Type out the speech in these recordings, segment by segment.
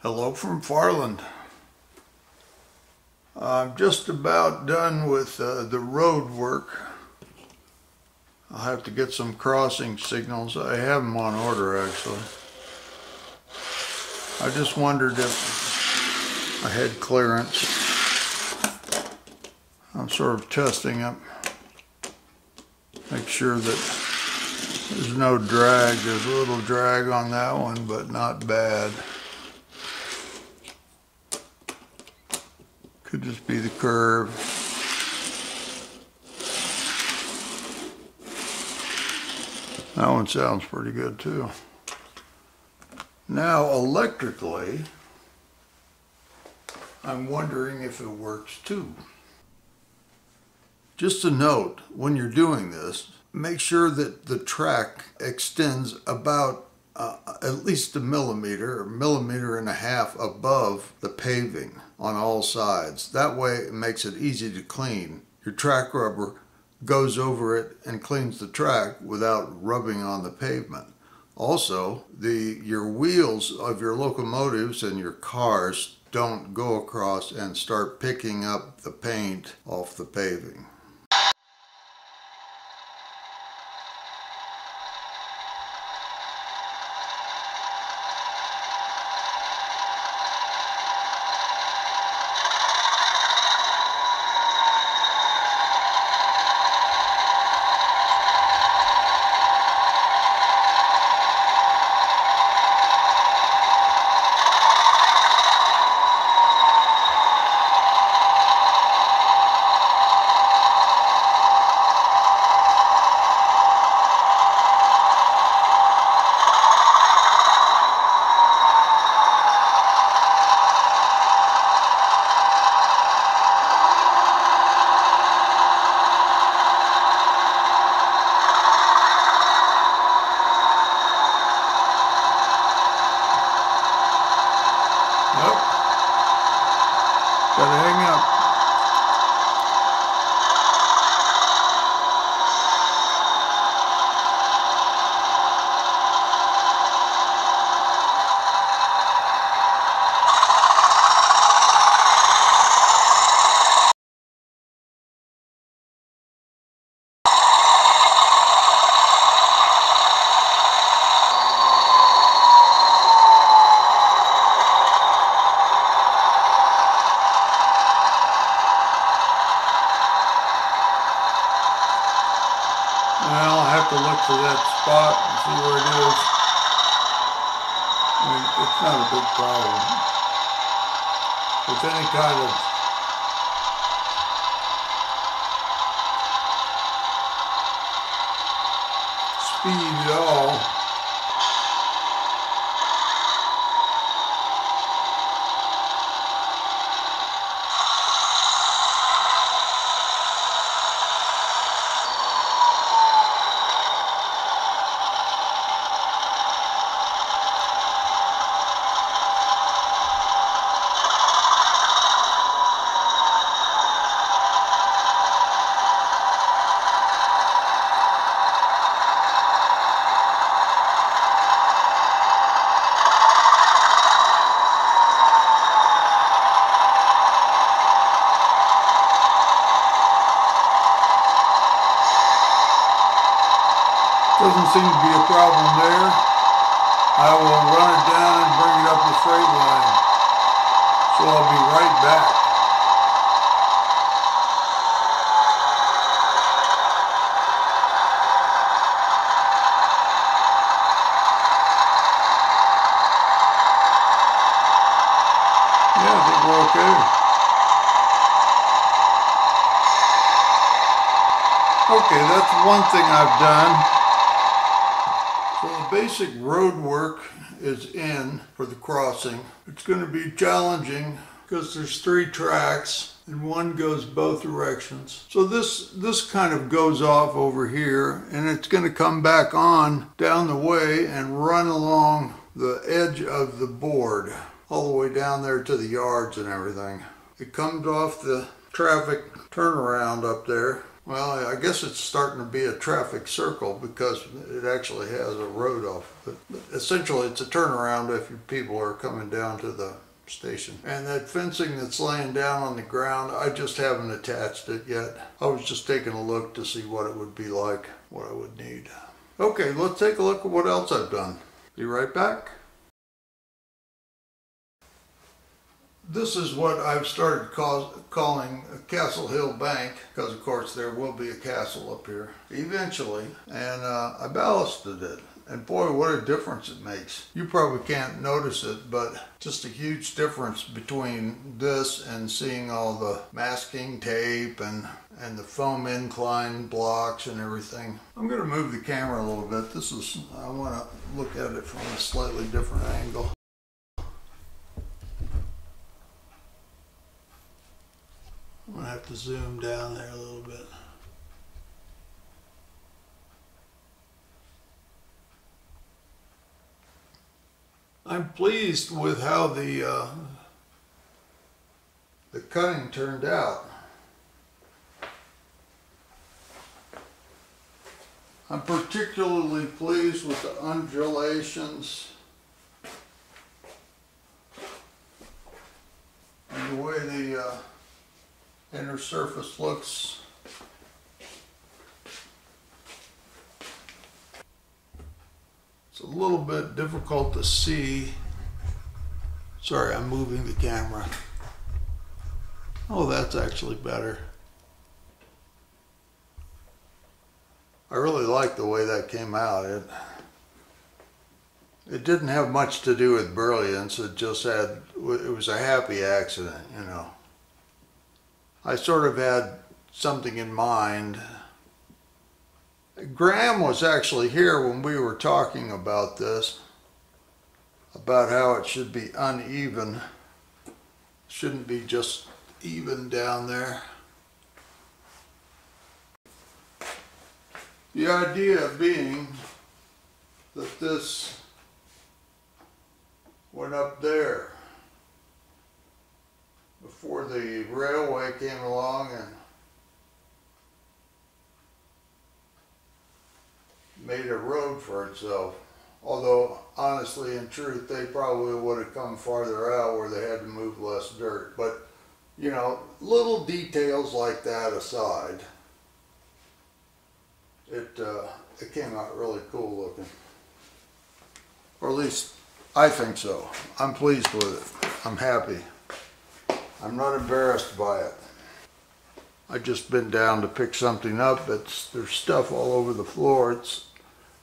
Hello from Farland. I'm just about done with the road work. I'll have to get some crossing signals. I have them on order actually. I just wondered if I had clearance. I'm sort of testing it. Make sure that there's no drag. There's a little drag on that one, but not bad. Could just be the curve. That one sounds pretty good too. Now electrically, I'm wondering if it works too. Just a note, when you're doing this, make sure that the track extends about at least a millimeter or millimeter and a half above the paving on all sides. That way it makes it easy to clean. Your track rubber goes over it and cleans the track without rubbing on the pavement. Also, your wheels of your locomotives and your cars don't go across and start picking up the paint off the paving. Gotta hang up. Well, I'll have to look for that spot and see where it is. I mean, it's not a big problem. With any kind of speed at all, doesn't seem to be a problem there. I will run it down and bring it up the straight line. So I'll be right back. Yeah, I think we're okay. Okay, that's one thing I've done. So the basic road work is in for the crossing. It's going to be challenging because there's 3 tracks and one goes both directions. So this kind of goes off over here and it's going to come back on down the way and run along the edge of the board all the way down there to the yards and everything. It comes off the traffic turnaround up there Well, I guess it's starting to be a traffic circle because it actually has a road off. But essentially, it's a turnaround if your people are coming down to the station. And that fencing that's laying down on the ground, I just haven't attached it yet. I was just taking a look to see what it would be like, what I would need. Okay, let's take a look at what else I've done. Be right back. This is what I've started calling Castle Hill Bank, because of course there will be a castle up here eventually, and I ballasted it. And boy, what a difference it makes. You probably can't notice it, but just a huge difference between this and seeing all the masking tape and the foam incline blocks and everything. I'm going to move the camera a little bit. I want to look at it from a slightly different angle. I'm going to have to zoom down there a little bit. I'm pleased with how the cutting turned out. I'm particularly pleased with the undulations and the way the inner surface looks. It's a little bit difficult to see. Sorry, I'm moving the camera. Oh, that's actually better. I really like the way that came out. It didn't have much to do with brilliance. It was a happy accident, you know. I sort of had something in mind. Graham was actually here when we were talking about this, about how it should be uneven. Shouldn't be just even down there. The idea being that this went up there before the railway came along and made a road for itself. Although, honestly, in truth, they probably would have come farther out where they had to move less dirt. But, you know, little details like that aside, it came out really cool looking. Or at least, I think so. I'm pleased with it. I'm happy. I'm not embarrassed by it. I just been down to pick something up. There's stuff all over the floor.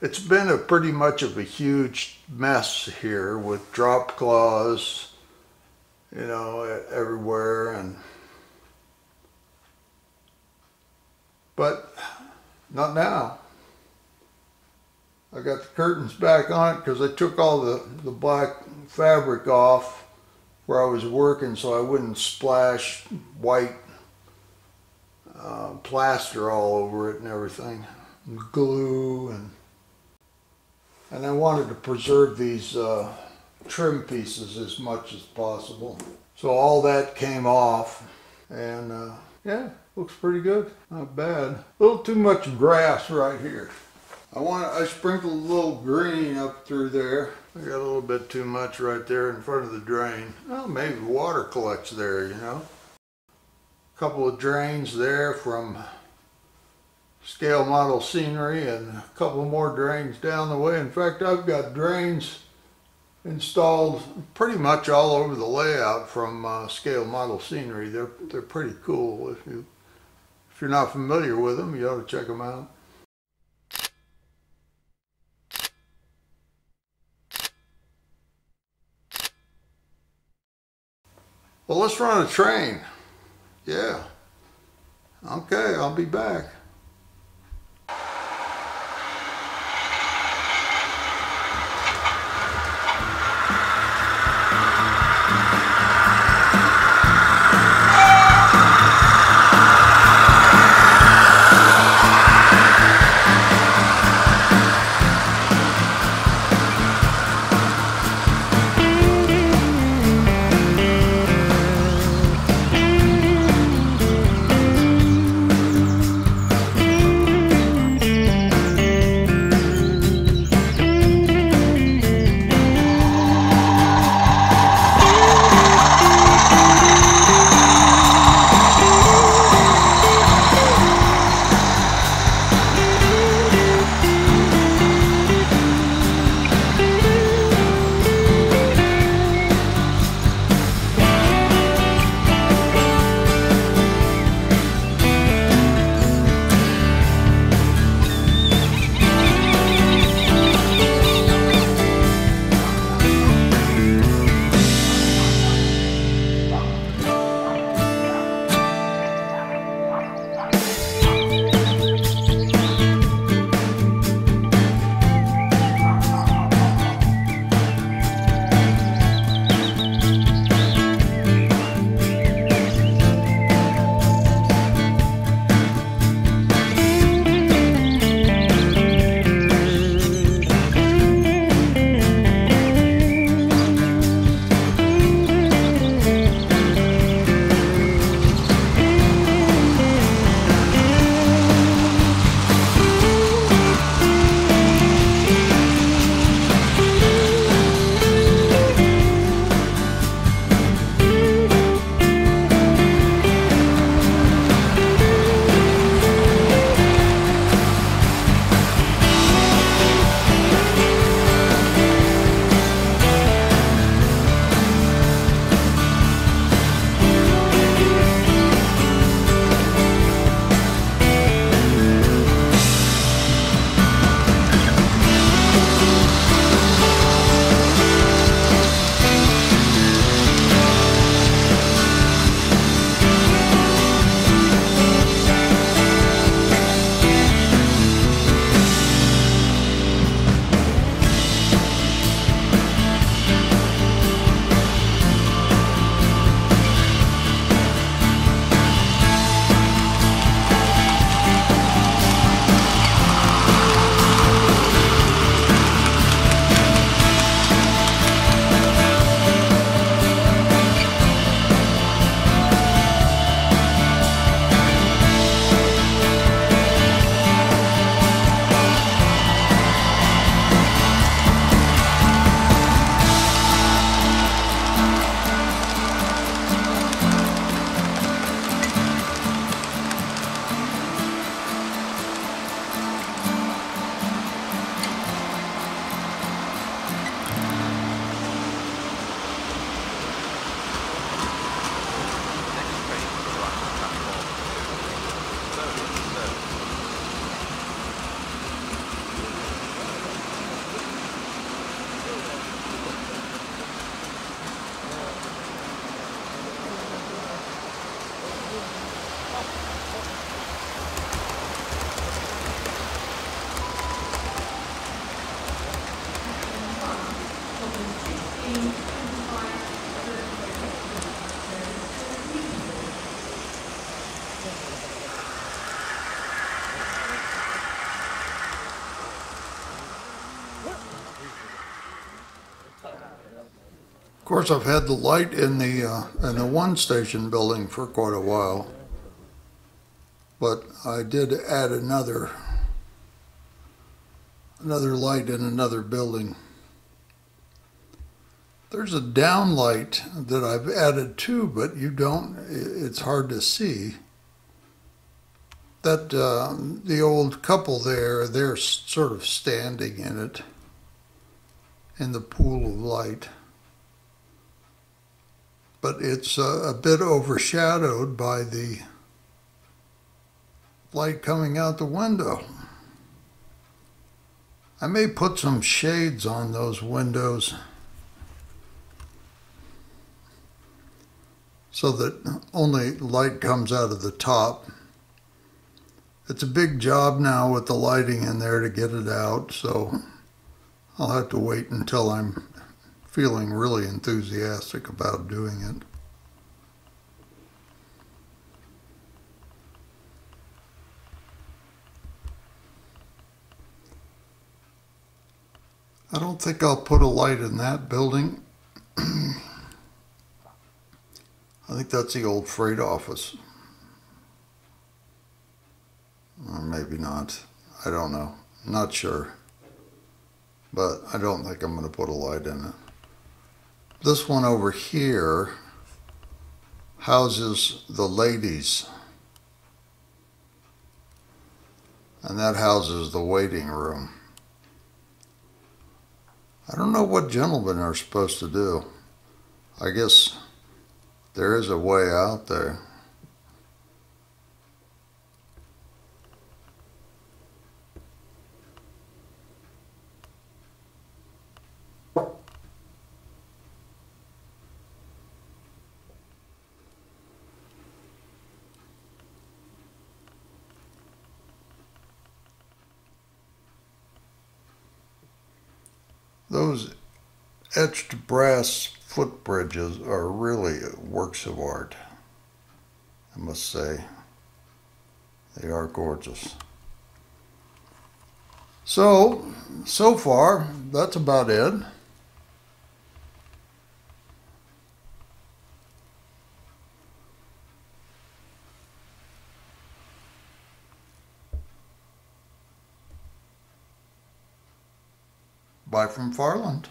It's been pretty much of a huge mess here with drop claws, you know, everywhere, but not now. I got the curtains back on it because I took all the black fabric off where I was working so I wouldn't splash white plaster all over it and everything, and glue, and I wanted to preserve these trim pieces as much as possible. So all that came off, and yeah, looks pretty good, not bad. A little too much grass right here. I sprinkled a little green up through there. I got a little bit too much right there in front of the drain. Well, maybe water collects there, you know. A couple of drains there from scale model scenery and a couple more drains down the way. In fact, I've got drains installed pretty much all over the layout from scale model scenery. They're pretty cool. If you're not familiar with them, you ought to check them out. Well, let's run a train. Yeah. Okay, I'll be back. Of course, I've had the light in the one station building for quite a while, but I did add another light in another building. There's a downlight that I've added too, but it's hard to see. That the old couple there, they're sort of standing in it, in the pool of light. But it's a bit overshadowed by the light coming out the window. I may put some shades on those windows so that only light comes out of the top. It's a big job now with the lighting in there to get it out, so I'll have to wait until I'm feeling really enthusiastic about doing it. I don't think I'll put a light in that building. I think that's the old freight office. Or maybe not. I don't know. Not sure. But I don't think I'm going to put a light in it. This one over here houses the ladies. And that houses the waiting room. I don't know what gentlemen are supposed to do. I guess there is a way out there. Those etched brass footbridges are really works of art, I must say. They are gorgeous. So far, that's about it. Bye from Farland.